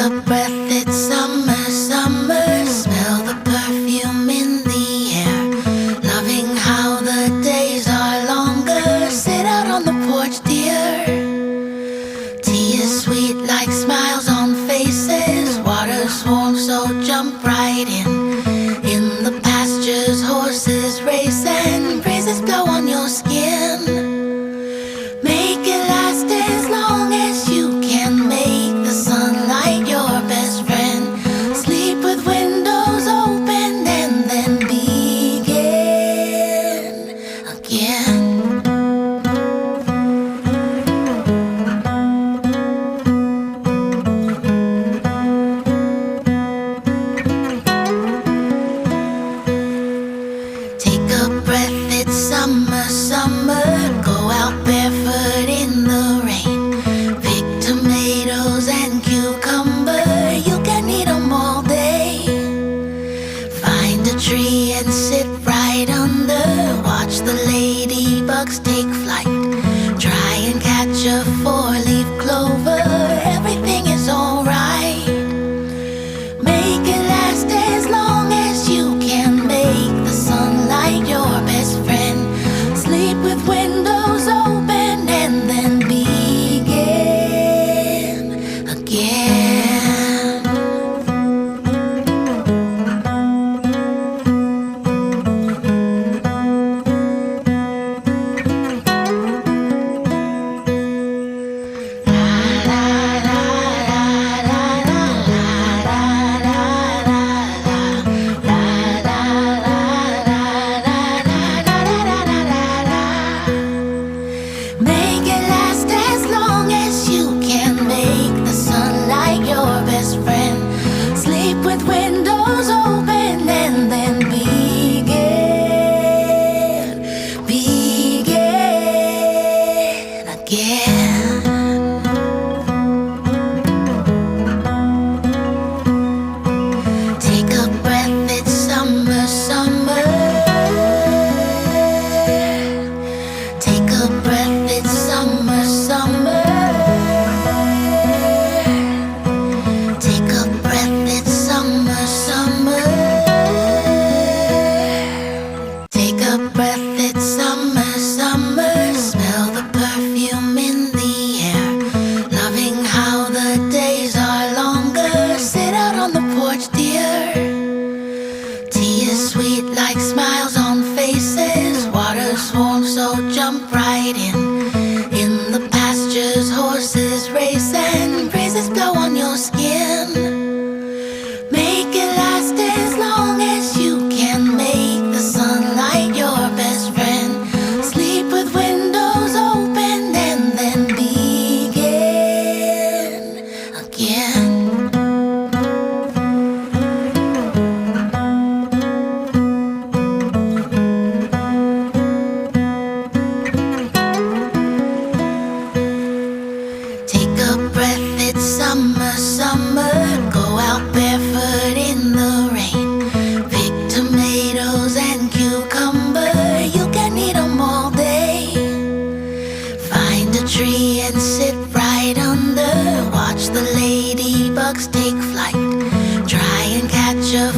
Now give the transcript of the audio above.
a breath, it's summer, summer. Smell the perfume in the air. Loving how the days are longer. Sit out on the porch, dear. Tea is sweet like smiles on faces. Water's warm, so jump right in. In the pastures, horses race and breezes blow on your skin. Make it last as long as you can. Make the sunlight your best friend. Sleep with windows open and then begin again. Take a breath, it's summer, summer. Go out barefoot in the rain. Pick tomatoes and cucumber. You can eat them all day. Find a tree and sit right under. Watch the ladybugs take flight. Try and catch a four-leaf clover. Everything is alright. Make it last as long as you can. Make the sunlight your best friend. Sleep with windows open and then begin again.